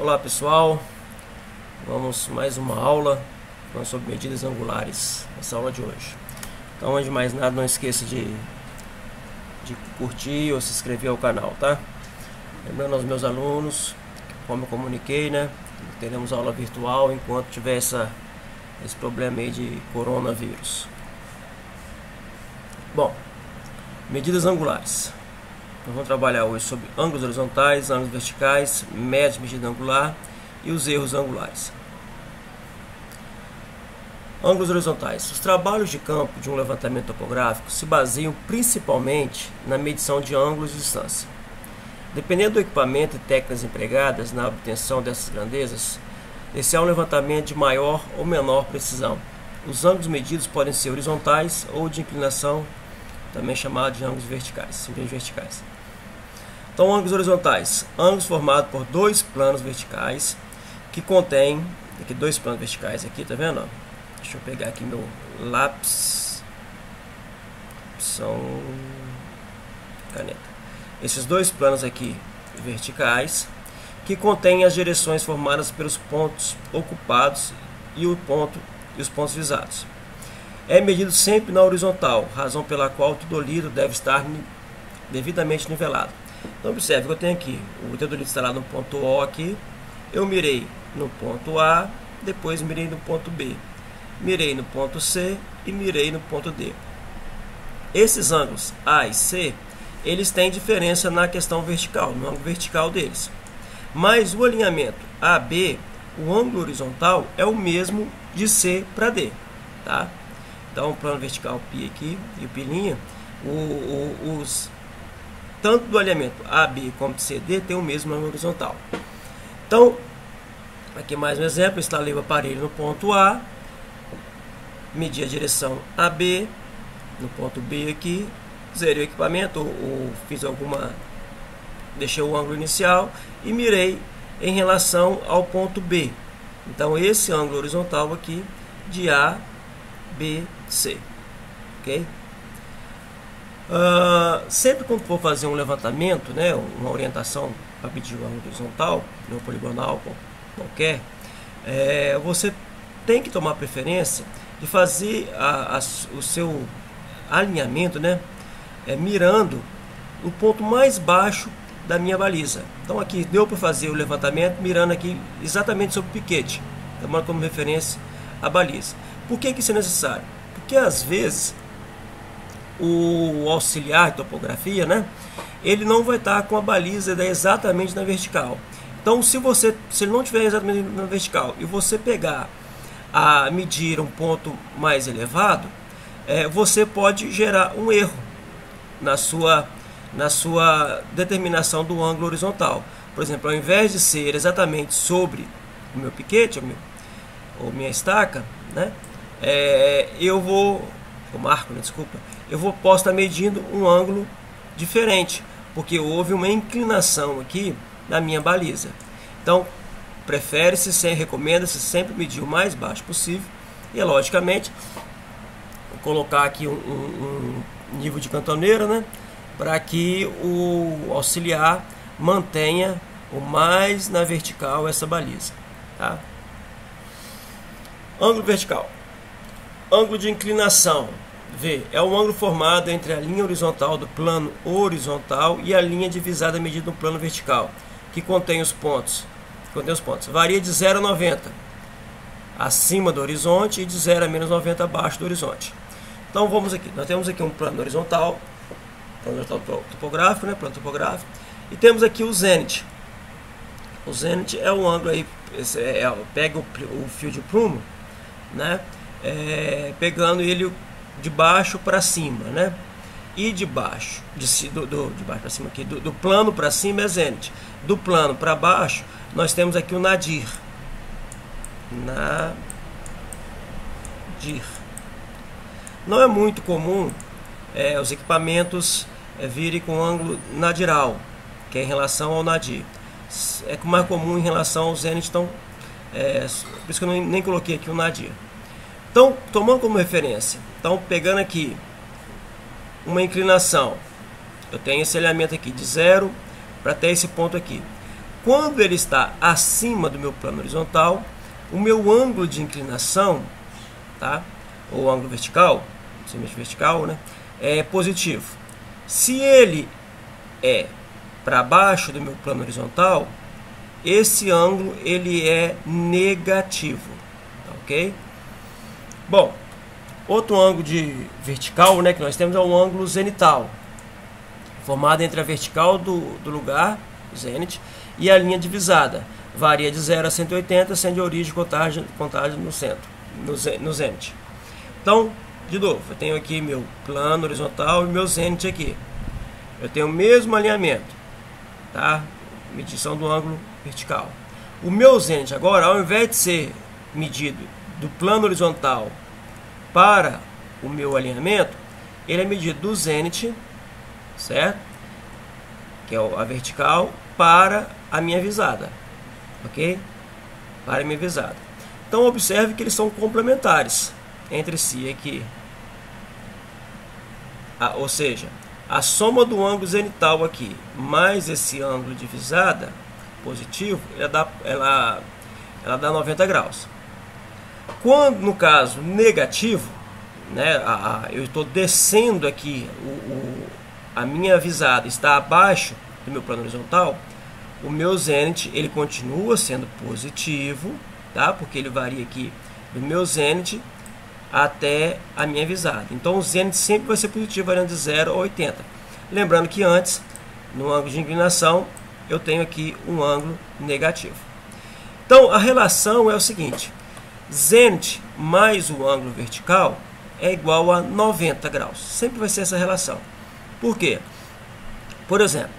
Olá pessoal, vamos mais uma aula sobre medidas angulares nessa aula de hoje. Então, antes de mais nada, não esqueça de curtir ou se inscrever ao canal, tá? Lembrando aos meus alunos, como eu comuniquei, né? Teremos aula virtual enquanto tiver esse problema aí de coronavírus. Bom, medidas angulares. Nós vamos trabalhar hoje sobre ângulos horizontais, ângulos verticais, médios de medida angular e os erros angulares. Ângulos horizontais. Os trabalhos de campo de um levantamento topográfico se baseiam principalmente na medição de ângulos de distância. Dependendo do equipamento e técnicas empregadas na obtenção dessas grandezas, esse é um levantamento de maior ou menor precisão. Os ângulos medidos podem ser horizontais ou de inclinação, também chamado de ângulos verticais, Então, ângulos horizontais, ângulos formados por dois planos verticais que contêm, aqui dois planos verticais aqui, tá vendo? Deixa eu pegar aqui meu lápis, opção caneta. Esses dois planos aqui verticais que contêm as direções formadas pelos pontos ocupados e os pontos visados. É medido sempre na horizontal, razão pela qual o teodolito deve estar devidamente nivelado. Então observe que eu tenho aqui o teodolito instalado no ponto O aqui, eu mirei no ponto A, depois mirei no ponto B, mirei no ponto C e mirei no ponto D. Esses ângulos A e C, eles têm diferença na questão vertical, no ângulo vertical deles. Mas o alinhamento AB, o ângulo horizontal, é o mesmo de C para D, tá? Então, o plano vertical π aqui e o π', tanto do alinhamento AB como do CD tem o mesmo ângulo horizontal. Então, aqui mais um exemplo, instalei o aparelho no ponto A, medi a direção AB, no ponto B aqui, zerei o equipamento, ou deixei o ângulo inicial e mirei em relação ao ponto B. Então, esse ângulo horizontal aqui de A, B, C, ok? Sempre quando for fazer um levantamento, né, uma orientação para medir o ângulo horizontal, no poligonal qualquer, você tem que tomar preferência de fazer o seu alinhamento, né, mirando o ponto mais baixo da minha baliza. Então aqui deu para fazer o levantamento mirando aqui exatamente sobre o piquete, tomando como referência a baliza. Por que isso é necessário? Porque às vezes o auxiliar de topografia, né, ele não vai estar com a baliza exatamente na vertical. Então, se ele não estiver exatamente na vertical e você pegar a medir um ponto mais elevado, você pode gerar um erro na sua determinação do ângulo horizontal. Por exemplo, ao invés de ser exatamente sobre o meu piquete, ou minha estaca, né, posso estar medindo um ângulo diferente, porque houve uma inclinação aqui na minha baliza. Então, recomenda-se sempre medir o mais baixo possível e, logicamente, colocar aqui um nível de cantoneira, né, para que o auxiliar mantenha o mais na vertical essa baliza, tá? Ângulo vertical. Ângulo de inclinação, V, é um ângulo formado entre a linha horizontal do plano horizontal e a linha divisada medida no plano vertical, que contém os pontos. Varia de 0 a 90 acima do horizonte e de 0 a menos 90 abaixo do horizonte. Então vamos aqui, nós temos aqui um plano horizontal topográfico, né, plano topográfico, e temos aqui o zênite. O zênite é um ângulo aí, pega o fio de prumo, né, pegando ele de baixo para cima, né? E de baixo, de baixo para cima aqui, do plano para cima é zênite. Do plano para baixo, nós temos aqui o nadir. Não é muito comum os equipamentos virem com ângulo nadiral, que é em relação ao nadir. É mais comum em relação ao zênite, então, por isso que eu nem coloquei aqui o nadir. Então, tomando como referência, então pegando aqui uma inclinação, eu tenho esse alinhamento aqui de 0 para até esse ponto aqui. Quando ele está acima do meu plano horizontal, o meu ângulo de inclinação, tá? Ou ângulo vertical, simplesmente vertical, né? É positivo. Se ele é para baixo do meu plano horizontal, esse ângulo ele é negativo, tá, ok? Bom, outro ângulo de vertical, né, que nós temos é o ângulo zenital, formado entre a vertical do lugar, zênite, e a linha divisada. Varia de 0 a 180, sendo de origem contagem no centro, no zênite. Então, de novo, eu tenho aqui meu plano horizontal e meu zênite aqui. Eu tenho o mesmo alinhamento, tá? Medição do ângulo vertical. O meu zênite agora, ao invés de ser medido do plano horizontal para o meu alinhamento, ele é medido do zênite, certo? Que é a vertical, para a minha visada, ok? Para a minha visada. Então observe que eles são complementares entre si aqui. Ou seja, a soma do ângulo zenital aqui mais esse ângulo de visada positivo, ela dá 90 graus. Quando no caso negativo, né, eu estou descendo aqui, a minha visada está abaixo do meu plano horizontal, o meu zênite ele continua sendo positivo, tá? Porque ele varia aqui do meu zênite até a minha visada. Então o zênite sempre vai ser positivo, variando de 0 a 80. Lembrando que antes, no ângulo de inclinação, eu tenho aqui um ângulo negativo. Então a relação é o seguinte: zênite mais o ângulo vertical é igual a 90 graus. Sempre vai ser essa relação. Por quê? Por exemplo,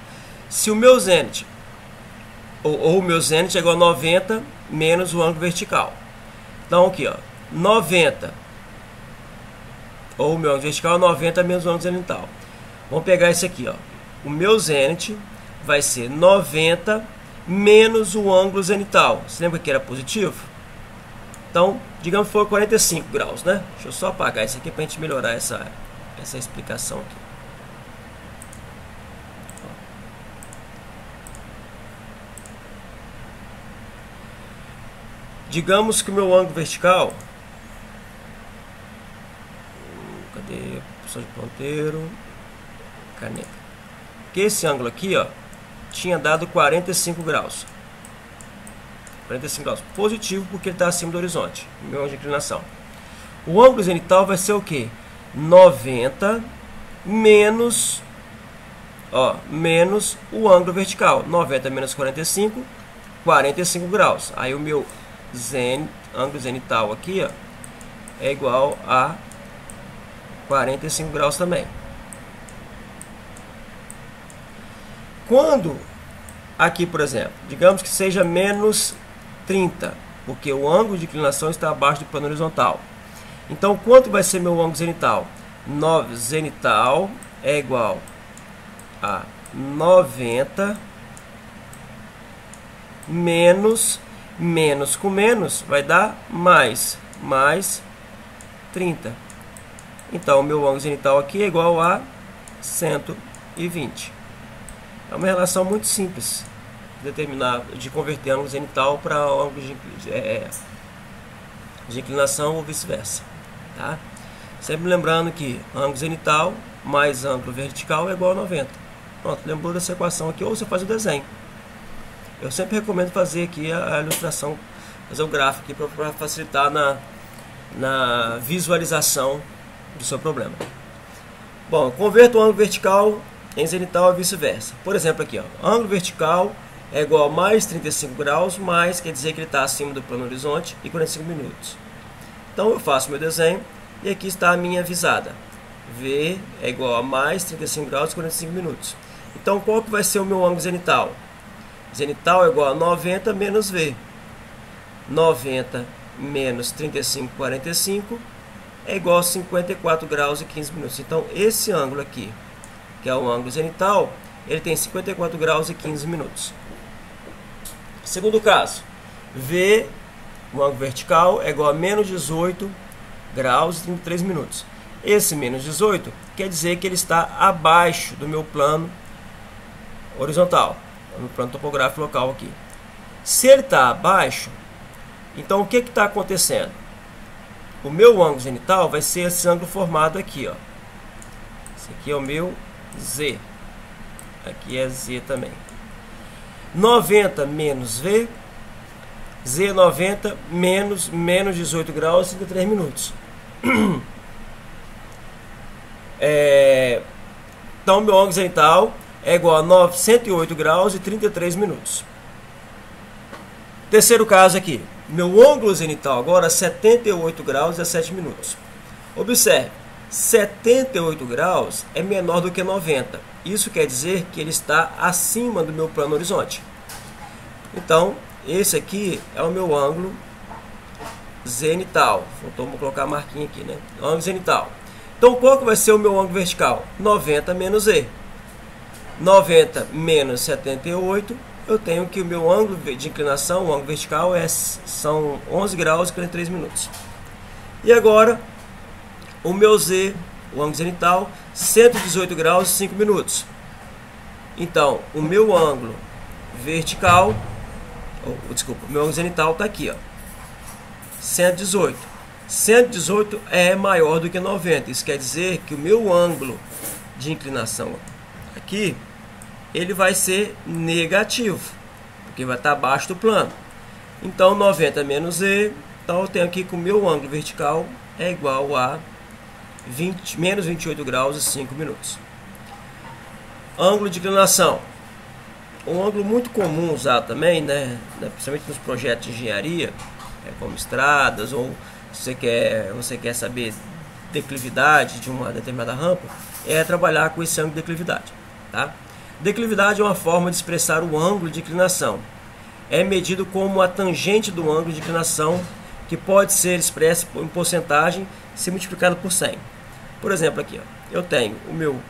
se o meu zênite ou o meu zênite é igual a 90 menos o ângulo vertical. Então aqui, ó, 90 ou o meu ângulo vertical é 90 menos o ângulo zenital. Vamos pegar esse aqui, ó. O meu zênite vai ser 90 menos o ângulo zenital. Você lembra que era positivo? Então, digamos que foi 45 graus, né? Deixa eu só apagar isso aqui para a gente melhorar essa explicação aqui. Digamos que o meu ângulo vertical, cadê? Posição de ponteiro, caneta. Que esse ângulo aqui, ó, tinha dado 45 graus. 45 graus positivo, porque ele está acima do horizonte, meu ângulo de inclinação. O ângulo zenital vai ser o que? 90 menos, ó, menos o ângulo vertical. 90 menos 45, 45 graus. Aí o meu ângulo zenital aqui, ó, é igual a 45 graus também. Quando aqui, por exemplo, digamos que seja menos 30, porque o ângulo de inclinação está abaixo do plano horizontal. Então, quanto vai ser meu ângulo zenital? Zenital é igual a 90 menos com menos vai dar mais 30. Então, o meu ângulo zenital aqui é igual a 120. É uma relação muito simples de determinar, de converter ângulo zenital para ângulo de inclinação ou vice-versa, tá? Sempre lembrando que ângulo zenital mais ângulo vertical é igual a 90. Pronto, lembrou dessa equação aqui, ou você faz o desenho. Eu sempre recomendo fazer aqui a ilustração, fazer o gráfico aqui para facilitar na visualização do seu problema. Bom, converto o ângulo vertical em zenital e vice-versa. Por exemplo, aqui, ó, ângulo vertical é igual a mais 35 graus, mais quer dizer que ele está acima do plano horizonte e 45 minutos. Então eu faço meu desenho e aqui está a minha visada. V é igual a mais 35 graus e 45 minutos. Então qual que vai ser o meu ângulo zenital? Zenital é igual a 90 menos V. 90 menos 35, 45 é igual a 54 graus e 15 minutos. Então esse ângulo aqui, que é o ângulo zenital, ele tem 54 graus e 15 minutos. Segundo caso, V, o ângulo vertical, é igual a menos 18 graus e 33 minutos. Esse menos 18 quer dizer que ele está abaixo do meu plano horizontal. no plano topográfico local aqui. Se ele está abaixo, então o que está acontecendo? O meu ângulo zenital vai ser esse ângulo formado aqui, ó. Esse aqui é o meu Z. Aqui é Z também. 90 menos V, Z 90 menos 18 graus e 33 minutos. Então, meu ângulo zenital é igual a 108 graus e 33 minutos. Terceiro caso aqui. Meu ângulo zenital agora é 78 graus e 17 minutos. Observe, 78 graus é menor do que 90. Isso quer dizer que ele está acima do meu plano horizonte. Então, esse aqui é o meu ângulo zenital. Vamos colocar a marquinha aqui, né? Ângulo zenital. Então, qual que vai ser o meu ângulo vertical? 90 menos Z. 90 menos 78, eu tenho que o meu ângulo de inclinação, o ângulo vertical, são 11 graus e 43 minutos. E agora, o meu Z, o ângulo zenital, 118 graus e 5 minutos. Então, o meu ângulo vertical, desculpa, o meu ângulo zenital está aqui, ó, 118. 118 é maior do que 90. Isso quer dizer que o meu ângulo de inclinação aqui, ele vai ser negativo, porque vai estar abaixo do plano. Então, 90 menos Z, então eu tenho aqui que o meu ângulo vertical é igual a menos 28 graus e 5 minutos. Ângulo de inclinação. Um ângulo muito comum usado também, né, principalmente nos projetos de engenharia, como estradas, ou você quer saber declividade de uma determinada rampa, é trabalhar com esse ângulo de declividade. Tá? Declividade é uma forma de expressar o ângulo de inclinação. É medido como a tangente do ângulo de inclinação, que pode ser expressa em porcentagem se multiplicado por 100. Por exemplo, aqui, ó, eu tenho o meu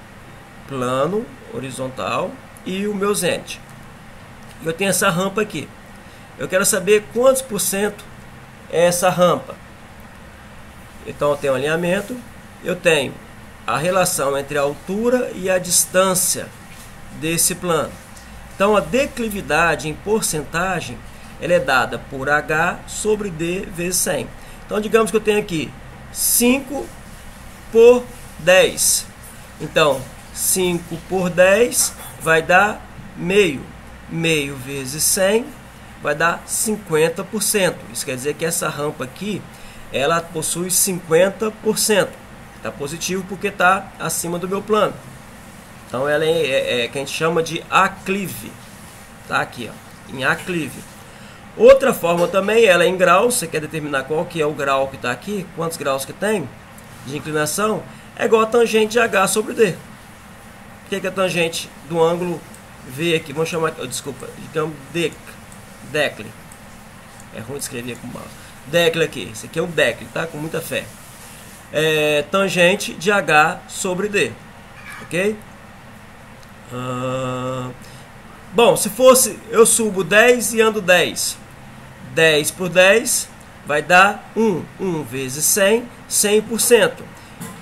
plano horizontal e o meu zênite. Eu tenho essa rampa aqui. Eu quero saber quantos por cento é essa rampa. Então, eu tenho um alinhamento, eu tenho a relação entre a altura e a distância desse plano. Então, a declividade em porcentagem, ela é dada por H sobre D vezes 100. Então, digamos que eu tenho aqui 5 por 10. Então, 5 por 10 vai dar meio. Meio vezes 100 vai dar 50%. Isso quer dizer que essa rampa aqui, ela possui 50%. Está positivo porque está acima do meu plano. Então, ela é que a gente chama de aclive. Está aqui, ó, em aclive. Outra forma também, ela é em graus. Você quer determinar qual que é o grau que está aqui, quantos graus que tem de inclinação, é igual a tangente de H sobre D. O que é a tangente do ângulo V aqui? Vamos chamar, desculpa, digamos décle. É ruim de escrever com mouse. Décle aqui, esse aqui é um décle, tá? Com muita fé. Tangente de H sobre D. Ok? Bom, se fosse, eu subo 10 e ando 10. 10 por 10 vai dar 1. 1 vezes 100, 100%.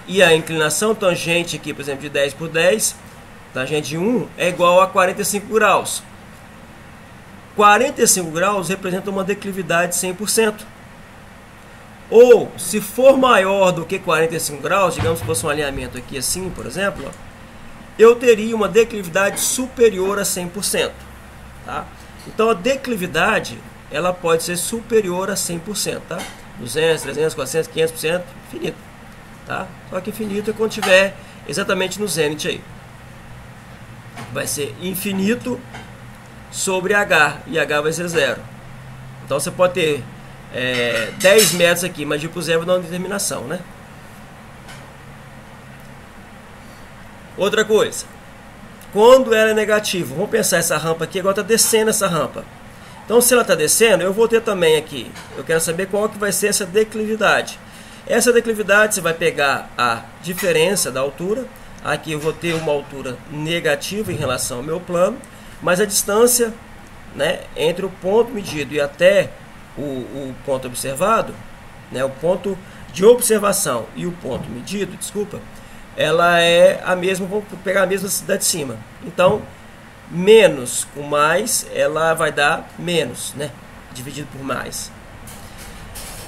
E a inclinação tangente aqui, por exemplo, de 10 por 10, tangente de 1, é igual a 45 graus. 45 graus representa uma declividade de 100%. Ou, se for maior do que 45 graus, digamos que fosse um alinhamento aqui assim, por exemplo, ó, eu teria uma declividade superior a 100%. Tá? Então, a declividade, ela pode ser superior a 100%. Tá? 200, 300, 400, 500%, infinito. Tá? Só que infinito é quando tiver exatamente no zênite aí. Vai ser infinito sobre H, e H vai ser 0. Então, você pode ter 10 metros aqui, mas tipo 0 não é uma determinação, né? Outra coisa, quando ela é negativa, vamos pensar essa rampa aqui, agora está descendo essa rampa. Então, se ela está descendo, eu vou ter também aqui, eu quero saber qual que vai ser essa declividade. Essa declividade, você vai pegar a diferença da altura. Aqui eu vou ter uma altura negativa em relação ao meu plano, mas a distância, né, entre o ponto medido e até o ponto observado, né, o ponto de observação e o ponto medido, desculpa, ela é a mesma, vamos pegar a mesma da de cima. Então, menos com mais, ela vai dar menos, né? Dividido por mais.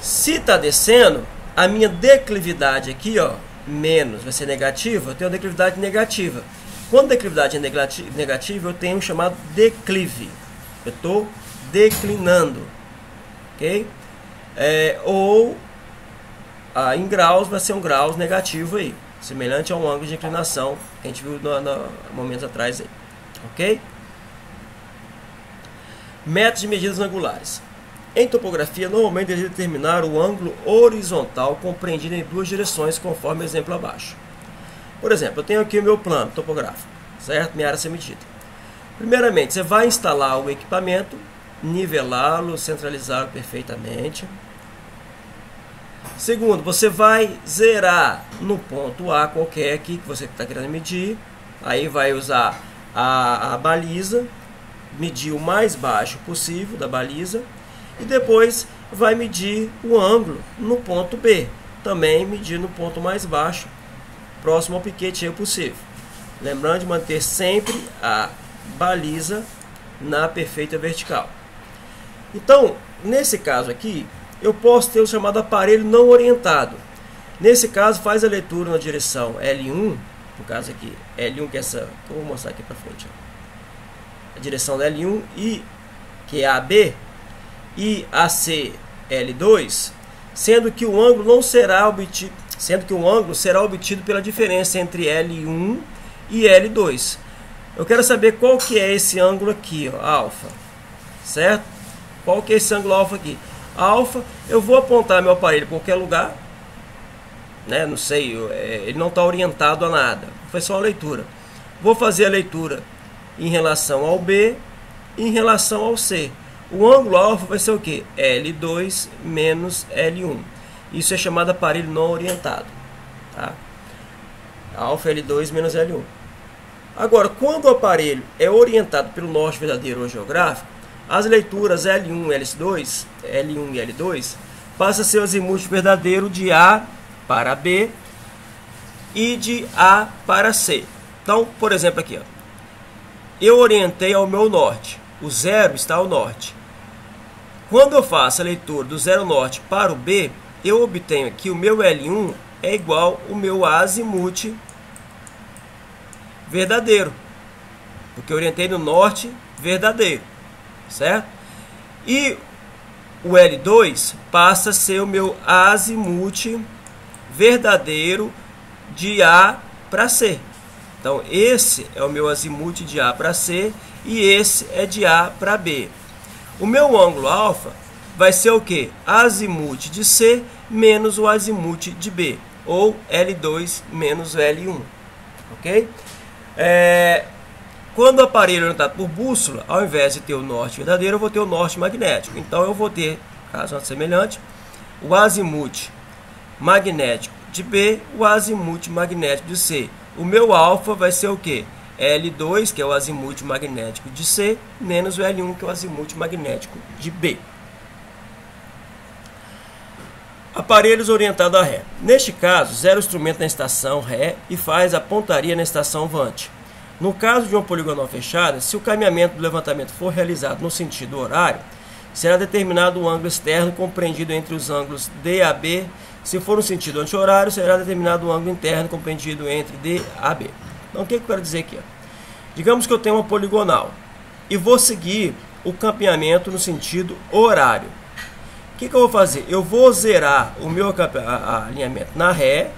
Se está descendo, a minha declividade aqui, ó, menos, vai ser negativa, eu tenho a declividade negativa. Quando a declividade é negativa, eu tenho um chamado declive. Eu estou declinando, ok? Em graus vai ser um graus negativo aí, semelhante a um ângulo de inclinação que a gente viu momentos atrás aí, ok? Métodos de medidas angulares. Em topografia, normalmente é determinar o ângulo horizontal compreendido em duas direções, conforme o exemplo abaixo. Por exemplo, eu tenho aqui o meu plano topográfico, certo? Minha área a ser medida. Primeiramente, você vai instalar o equipamento, nivelá-lo, centralizá-lo perfeitamente. Segundo, você vai zerar no ponto A qualquer aqui que você está querendo medir. Aí vai usar a baliza, medir o mais baixo possível da baliza. E depois vai medir o ângulo no ponto B. Também medir no ponto mais baixo, próximo ao piquete possível. Lembrando de manter sempre a baliza na perfeita vertical. Então, nesse caso aqui, eu posso ter o chamado aparelho não orientado. Nesse caso, faz a leitura na direção L1, no caso aqui, L1 que é essa, eu vou mostrar aqui para frente. A direção da L1 e que é AB e AC L2, sendo que o ângulo não será obtido, será obtido pela diferença entre L1 e L2. Eu quero saber qual que é esse ângulo aqui, ó, alfa, certo? Qual que é esse ângulo alfa aqui? Alfa, eu vou apontar meu aparelho em qualquer lugar, né? Não sei, ele não está orientado a nada, foi só uma leitura. Vou fazer a leitura em relação ao B e em relação ao C. O ângulo alfa vai ser o que? L2 menos L1. Isso é chamado aparelho não orientado, tá? Alfa L2 menos L1. Agora, quando o aparelho é orientado pelo norte verdadeiro ou geográfico, as leituras L1 e L2 passam a ser o azimuth verdadeiro de A para B e de A para C. Então, por exemplo, aqui, ó, eu orientei ao meu norte, o zero está ao norte. Quando eu faço a leitura do zero norte para o B, eu obtenho que o meu L1 é igual ao meu azimuth verdadeiro, porque eu orientei no norte verdadeiro, certo? E o L2 passa a ser o meu azimuth verdadeiro de A para C. Então, esse é o meu azimuth de A para C e esse é de A para B. O meu ângulo alfa vai ser o que? Azimuth de C menos o azimuth de B, ou L2 menos L1, ok? Quando o aparelho é orientado por bússola, ao invés de ter o norte verdadeiro, eu vou ter o norte magnético. Então, eu vou ter, caso semelhante, o azimuth magnético de B, o azimuth magnético de C. O meu alfa vai ser o que? L2, que é o azimuth magnético de C, menos o L1, que é o azimuth magnético de B. Aparelhos orientados a ré. Neste caso, zero o instrumento na estação ré e faz a pontaria na estação vante. No caso de uma poligonal fechada, se o caminhamento do levantamento for realizado no sentido horário, será determinado o ângulo externo compreendido entre os ângulos D e AB. Se for no sentido anti-horário, será determinado o ângulo interno compreendido entre D e AB. Então, o que eu quero dizer aqui? Digamos que eu tenho uma poligonal e vou seguir o caminhamento no sentido horário. O que eu vou fazer? Eu vou zerar o meu alinhamento na ré,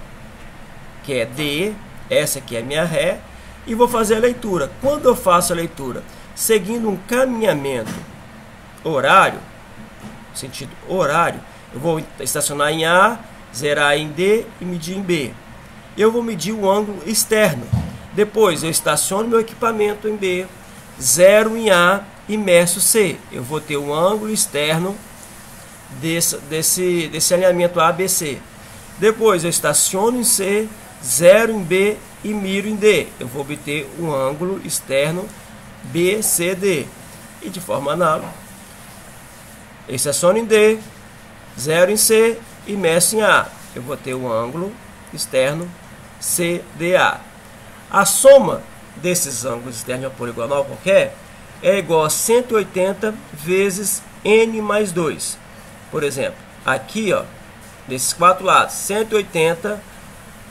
que é D, essa aqui é a minha ré, e vou fazer a leitura. Quando eu faço a leitura seguindo um caminhamento horário, sentido horário, eu vou estacionar em A, zerar em D e medir em B. Eu vou medir o ângulo externo. Depois eu estaciono meu equipamento em B, zero em A e meço C. Eu vou ter um ângulo externo desse alinhamento ABC. Depois eu estaciono em C, zero em B e miro em D. Eu vou obter um ângulo externo BCD. E de forma análoga, eu estaciono em D, zero em C e meço em A. Eu vou ter um ângulo externo CDA. A soma desses ângulos externos de uma poligonal qualquer é igual a 180 vezes n mais 2. Por exemplo, aqui, ó, desses quatro lados, 180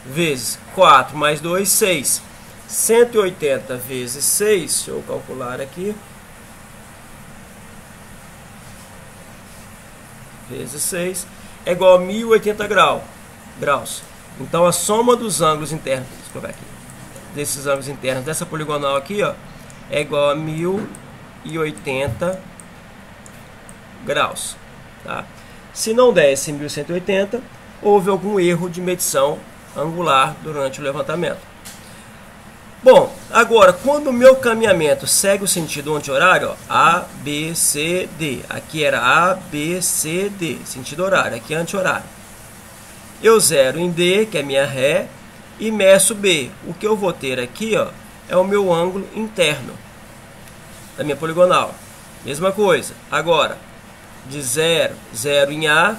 vezes 4 mais 2, 6. 180 vezes 6, deixa eu calcular aqui, vezes 6, é igual a 1080 graus. Então, a soma dos ângulos internos, deixa eu colocar aqui, desses ângulos internos dessa poligonal aqui, ó, é igual a 1080 graus. Tá? Se não der esse 1180, houve algum erro de medição angular durante o levantamento. Bom, agora, quando o meu caminhamento segue o sentido anti-horário, A, B, C, D. Aqui era A, B, C, D, sentido horário, aqui é anti-horário. Eu zero em D, que é minha ré, e meço B. O que eu vou ter aqui, ó, é o meu ângulo interno da minha poligonal. Mesma coisa. Agora, de 0, 0 em A,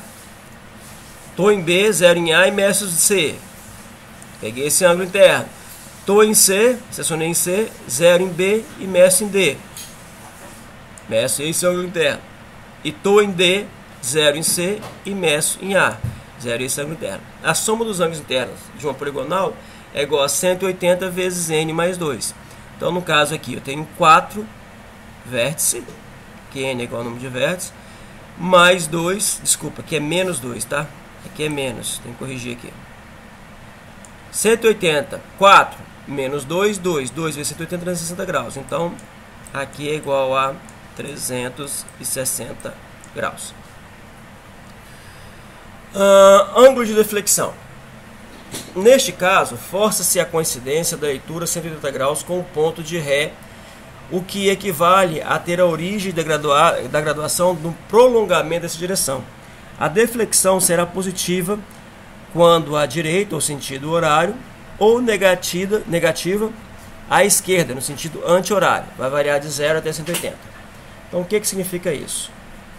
estou em B, 0 em A e meço C. Peguei esse ângulo interno. Estou em C, estacionei em C, 0 em B e meço em D. Meço esse ângulo interno. E estou em D, 0 em C e meço em A. 0 esse ângulo interno. A soma dos ângulos internos de uma poligonal é igual a 180 vezes n mais 2. Então, no caso aqui, eu tenho 4 vértices, que n é igual ao número de vértices, mais 2, desculpa, aqui é menos 2, tá? Aqui é menos, tem que corrigir aqui. 180, 4 menos 2, 2 vezes 180, 360 graus. Então, aqui é igual a 360 graus. Ângulo de deflexão. Neste caso, força-se a coincidência da leitura 180 graus com o ponto de ré, o que equivale a ter a origem da graduação do prolongamento dessa direção. A deflexão será positiva quando à direita, ou sentido horário, ou negativa à esquerda, no sentido anti-horário. Vai variar de 0 até 180. Então, o que significa isso?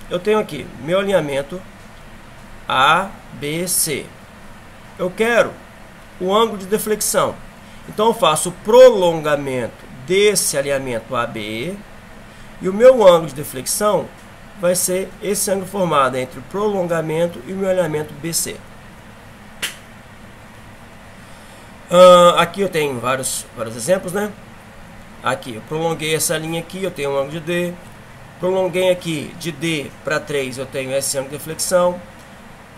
Eu tenho aqui meu alinhamento A, B, C. Eu quero o ângulo de deflexão. Então, eu faço o prolongamento desse alinhamento AB, e o meu ângulo de deflexão vai ser esse ângulo formado entre o prolongamento e o meu alinhamento BC. Aqui eu tenho vários exemplos, né? Aqui eu prolonguei essa linha aqui, eu tenho um ângulo de D. Prolonguei aqui de D para 3, eu tenho esse ângulo de deflexão.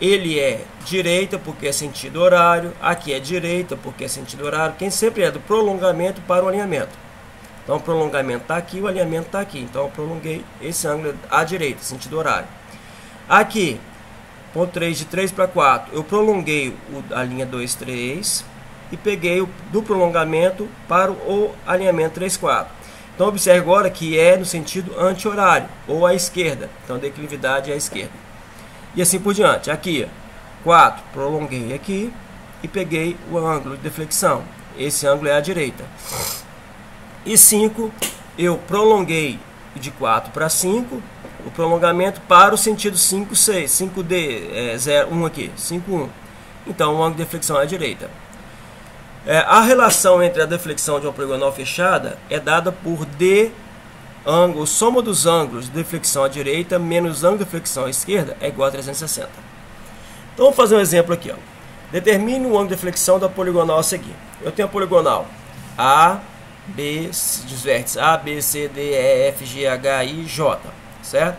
Ele é direita porque é sentido horário. Aqui é direita porque é sentido horário. Quem sempre é do prolongamento para o alinhamento. Então o prolongamento está aqui, o alinhamento está aqui. Então eu prolonguei esse ângulo à direita, sentido horário. Aqui, ponto 3, de 3 para 4, eu prolonguei a linha 2, 3 e peguei do prolongamento para o alinhamento 3, 4. Então observe agora que é no sentido anti-horário, ou à esquerda. Então a declividade é à esquerda. E assim por diante. Aqui, 4, prolonguei aqui e peguei o ângulo de deflexão. Esse ângulo é à direita. E 5, eu prolonguei de 4 para 5, o prolongamento para o sentido 5, 6, 5D, 0, 1 aqui, 5, 1. Então, o ângulo de deflexão é à direita. A relação entre a deflexão de uma poligonal fechada é dada por D, ângulo, soma dos ângulos de deflexão à direita menos ângulo de deflexão à esquerda é igual a 360. Então, vamos fazer um exemplo aqui. Ó. Determine o ângulo de deflexão da poligonal a seguir. Eu tenho a poligonal A, B, dos vértices A, B, C, D, E, F, G, H, I, J, certo?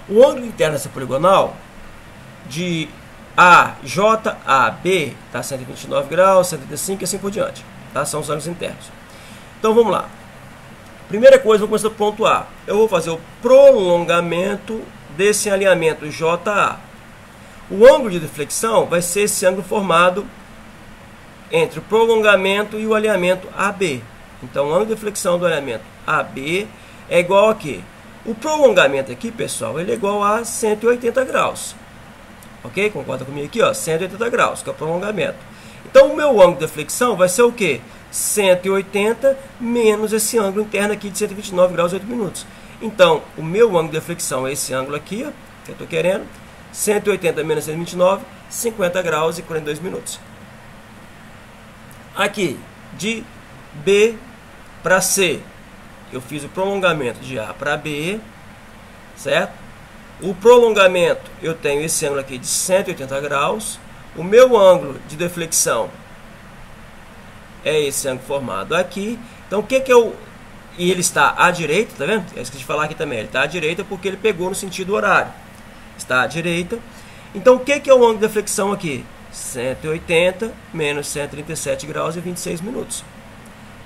O ângulo interno dessa poligonal de A, J, A, B, tá 129 graus, 135 e assim por diante, tá? São os ângulos internos. Então vamos lá. Primeira coisa, vou começar do ponto A. Eu vou fazer o prolongamento desse alinhamento JA. O ângulo de deflexão vai ser esse ângulo formado entre o prolongamento e o alinhamento AB. Então, o ângulo de deflexão do alinhamento AB é igual a quê? O prolongamento aqui, pessoal, ele é igual a 180 graus. Ok? Concorda comigo aqui, ó? 180 graus, que é o prolongamento. Então, o meu ângulo de deflexão vai ser o quê? 180 menos esse ângulo interno aqui de 129 graus e 8 minutos. Então, o meu ângulo de deflexão é esse ângulo aqui, ó, que eu estou querendo. 180 menos 129, 50 graus e 42 minutos. Aqui, de B Para C, eu fiz o prolongamento de A para B, certo? O prolongamento, eu tenho esse ângulo aqui de 180 graus. O meu ângulo de deflexão é esse ângulo formado aqui. Então, o que que eu... E ele está à direita, tá vendo? Eu esqueci de falar aqui também. Ele está à direita porque ele pegou no sentido horário. Está à direita. Então, o que que é o ângulo de deflexão aqui? 180 menos 137 graus e 26 minutos.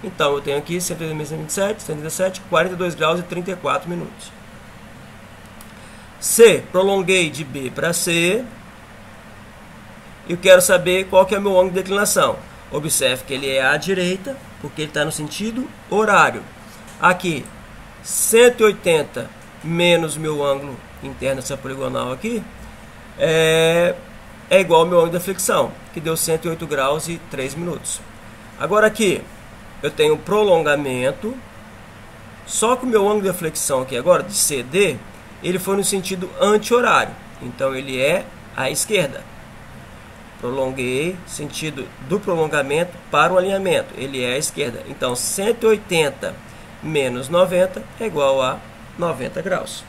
Então, eu tenho aqui 180 menos 127, 137, 42 graus e 34 minutos. C, prolonguei de B para C. Eu quero saber qual que é o meu ângulo de declinação. Observe que ele é à direita, porque ele está no sentido horário. Aqui, 180 menos meu ângulo interno dessa poligonal aqui, é igual ao meu ângulo de deflexão, que deu 108 graus e 3 minutos. Agora aqui, eu tenho um prolongamento, só que o meu ângulo de deflexão aqui agora, de CD, ele foi no sentido anti-horário. Então, ele é à esquerda. Prolonguei, sentido do prolongamento para o alinhamento. Ele é à esquerda. Então, 180 menos 90 é igual a 90 graus.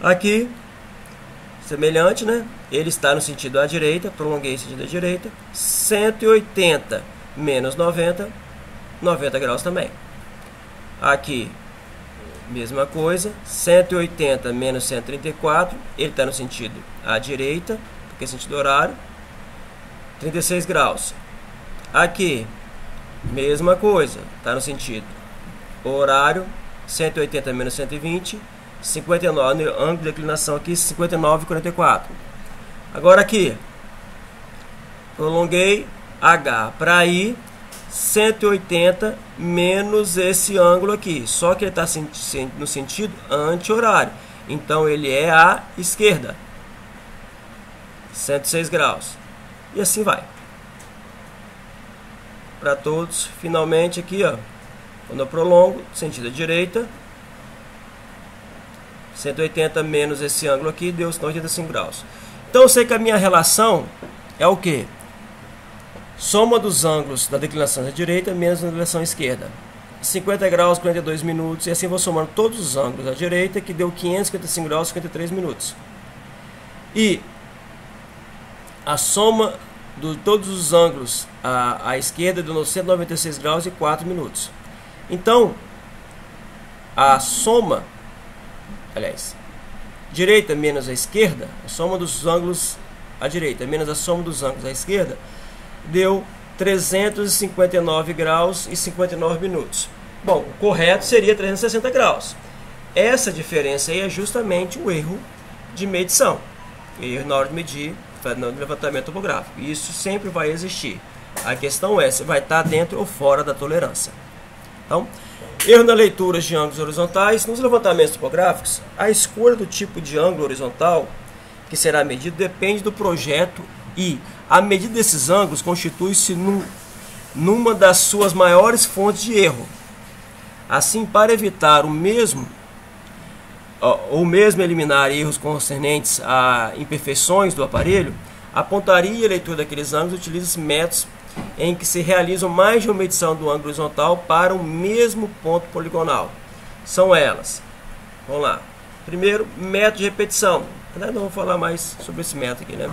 Aqui, semelhante, né? Ele está no sentido à direita. Prolonguei sentido à direita. 180 menos 90, 90 graus também. Aqui, mesma coisa. 180 menos 134, ele está no sentido à direita, porque é sentido horário, 36 graus. Aqui, mesma coisa, está no sentido horário, 180 menos 120, 59, ângulo de declinação aqui, 59,44. Agora aqui, prolonguei H para I, 180 menos esse ângulo aqui, só que ele está no sentido anti-horário, então ele é à esquerda, 106 graus, e assim vai para todos. Finalmente aqui, ó, quando eu prolongo, sentido à direita, 180 menos esse ângulo aqui, deu 85 graus. Então eu sei que a minha relação é o que? Soma dos ângulos da declinação da direita menos da declinação esquerda. 50 graus, 42 minutos, e assim vou somando todos os ângulos da direita, que deu 555 graus, 53 minutos. E a soma de todos os ângulos à esquerda deu 196 graus e 4 minutos. Então, a soma, aliás, direita menos a esquerda, a soma dos ângulos à direita menos a soma dos ângulos à esquerda, deu 359 graus e 59 minutos. Bom, o correto seria 360 graus. Essa diferença aí é justamente o erro de medição. Erro na hora de medir no levantamento topográfico. Isso sempre vai existir. A questão é se vai estar dentro ou fora da tolerância. Então, erro na leitura de ângulos horizontais. Nos levantamentos topográficos, a escolha do tipo de ângulo horizontal que será medido depende do projeto e a medida desses ângulos constitui-se numa das suas maiores fontes de erro. Assim, para evitar o mesmo eliminar erros concernentes a imperfeições do aparelho, a pontaria e a leitura daqueles ângulos utiliza métodos em que se realizam mais de uma medição do ângulo horizontal para o mesmo ponto poligonal. São elas. Vamos lá. Primeiro, método de repetição. Não vou falar mais sobre esse método aqui, né?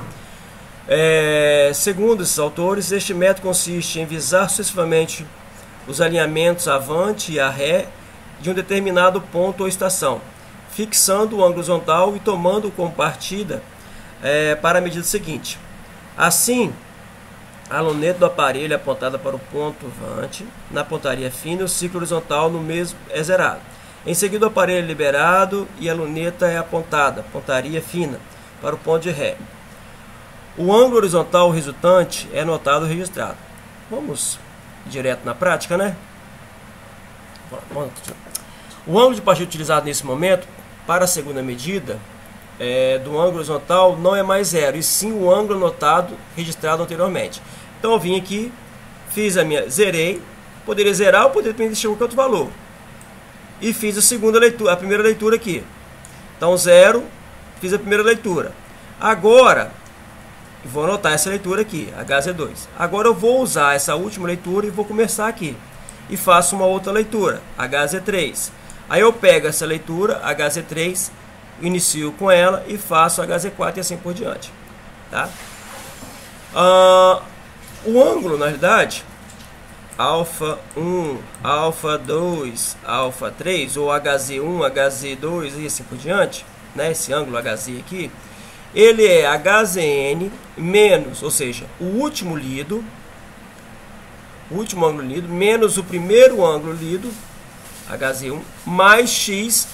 Segundo esses autores, este método consiste em visar sucessivamente os alinhamentos avante e a ré de um determinado ponto ou estação, fixando o ângulo horizontal e tomando como partida para a medida seguinte. Assim, a luneta do aparelho é apontada para o ponto avante, na pontaria fina, o ciclo horizontal no mesmo é zerado. Em seguida, o aparelho é liberado e a luneta é apontada, pontaria fina, para o ponto de ré. O ângulo horizontal resultante é notado e registrado. Vamos direto na prática, né? O ângulo de partida utilizado nesse momento para a segunda medida do ângulo horizontal não é mais zero, e sim o ângulo notado registrado anteriormente. Então eu vim aqui, fiz zerei, poderia zerar ou poderia preencher qualquer outro valor. E fiz a primeira leitura aqui. Então 0, fiz a primeira leitura. Agora vou anotar essa leitura aqui, HZ2. Agora eu vou usar essa última leitura e vou começar aqui. e faço uma outra leitura, HZ3. Aí eu pego essa leitura, HZ3, inicio com ela e faço HZ4 e assim por diante. Tá? O ângulo, na realidade, alfa 1, alfa 2, alfa 3, ou HZ1, HZ2 e assim por diante, né? Esse ângulo HZ aqui, ele é HZN menos, ou seja, o último ângulo lido, menos o primeiro ângulo lido, HZ1, mais X.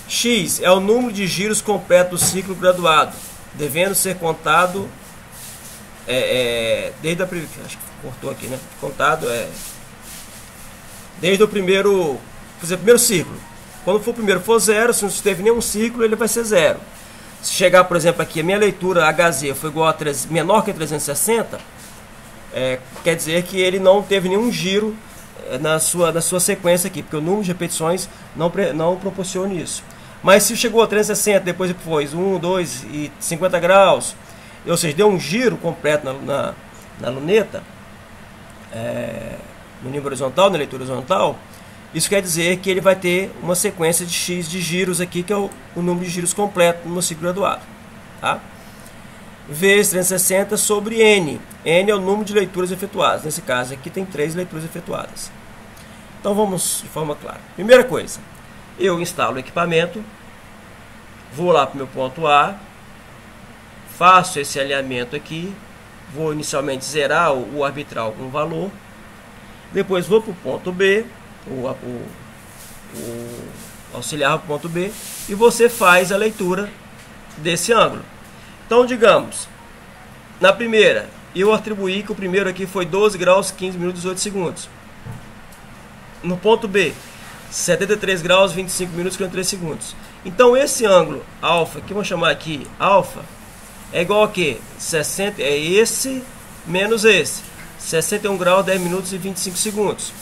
X é o número de giros completo do ciclo graduado, devendo ser contado desde a primeira, acho que cortou aqui, né? Contado desde o primeiro ciclo. Quando for o primeiro for 0, se não teve nenhum ciclo, ele vai ser 0. Se chegar, por exemplo, aqui, a minha leitura HZ foi igual a menor que 360, quer dizer que ele não teve nenhum giro na sua sequência aqui, porque o número de repetições não proporciona isso. Mas se chegou a 360, depois 1, 2 e 50 graus, ou seja, deu um giro completo na luneta, no nível horizontal, na leitura horizontal, isso quer dizer que ele vai ter uma sequência de X de giros aqui, que é o número de giros completo no ciclo graduado. Tá? Vezes 360 sobre N. N é o número de leituras efetuadas. Nesse caso aqui tem 3 leituras efetuadas. Então vamos de forma clara. Primeira coisa, eu instalo o equipamento, vou lá para o meu ponto A, faço esse alinhamento aqui, vou inicialmente zerar o arbitral com valor, depois vou para o ponto B, o auxiliar para o ponto B, e você faz a leitura desse ângulo. Então, digamos, na primeira, eu atribuí que o primeiro aqui foi 12 graus, 15 minutos e 18 segundos. No ponto B, 73 graus, 25 minutos e 43 segundos. Então, esse ângulo alfa, que eu vou chamar aqui alfa, é igual a quê? 60, é esse menos esse. 61 graus, 10 minutos e 25 segundos.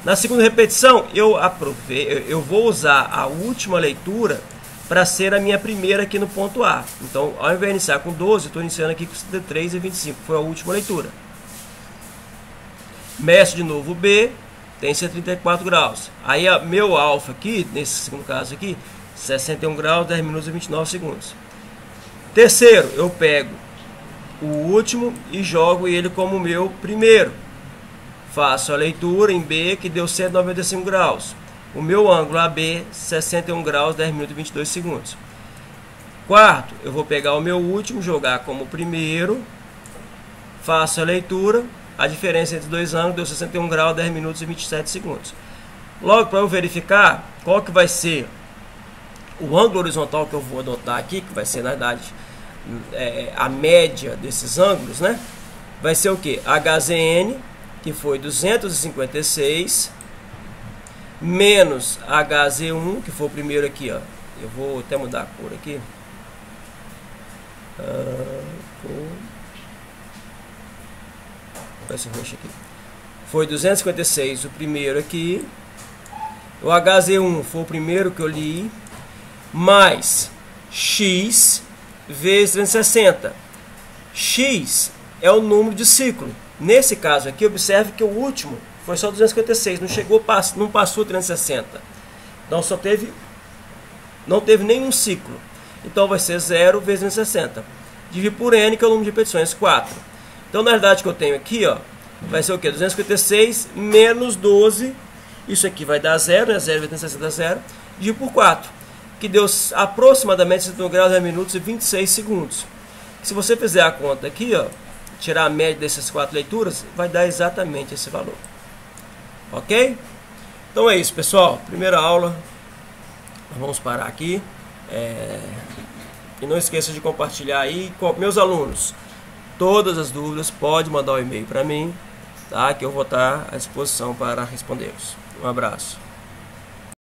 Na segunda repetição, eu vou usar a última leitura para ser a minha primeira aqui no ponto A. Então, ao invés de iniciar com 12, eu estou iniciando aqui com 73 e 25. Foi a última leitura. Meço de novo o B, tem 134 graus. Aí, meu alfa aqui, nesse segundo caso aqui, 61 graus, 10 minutos e 29 segundos. Terceiro, eu pego o último e jogo ele como meu primeiro. Faço a leitura em B, que deu 195 graus. O meu ângulo AB, 61 graus, 10 minutos e 22 segundos. Quarto, eu vou pegar o meu último, jogar como primeiro. Faço a leitura. A diferença entre os dois ângulos deu 61 graus, 10 minutos e 27 segundos. Logo, para eu verificar qual que vai ser o ângulo horizontal que eu vou adotar aqui, que vai ser, na verdade, a média desses ângulos, né? Vai ser o que? HZN, que foi 256, menos HZ1, que foi o primeiro aqui, ó. Eu vou até mudar a cor aqui. Esse roxo aqui. Foi 256 o primeiro aqui. O HZ1 foi o primeiro que eu li, mais X vezes 360. X é o número de ciclo. Nesse caso aqui, observe que o último foi só 256, não passou 360. Então não teve nenhum ciclo. Então vai ser 0 vezes 360. Dividir por N, que é o número de repetições, 4. Então, na verdade, que eu tenho aqui, ó, vai ser o quê? 256 menos 12. Isso aqui vai dar 0, né? 0 vezes 360 é 0. Dividir por 4. Que deu aproximadamente 61 graus, 10 minutos e 26 segundos. Se você fizer a conta aqui, ó, tirar a média dessas 4 leituras, vai dar exatamente esse valor. Ok? Então é isso, pessoal. Primeira aula. Vamos parar aqui. E não esqueça de compartilhar aí com meus alunos. Todas as dúvidas, pode mandar um e-mail para mim, tá? Que eu vou estar à disposição para respondê-los. Um abraço.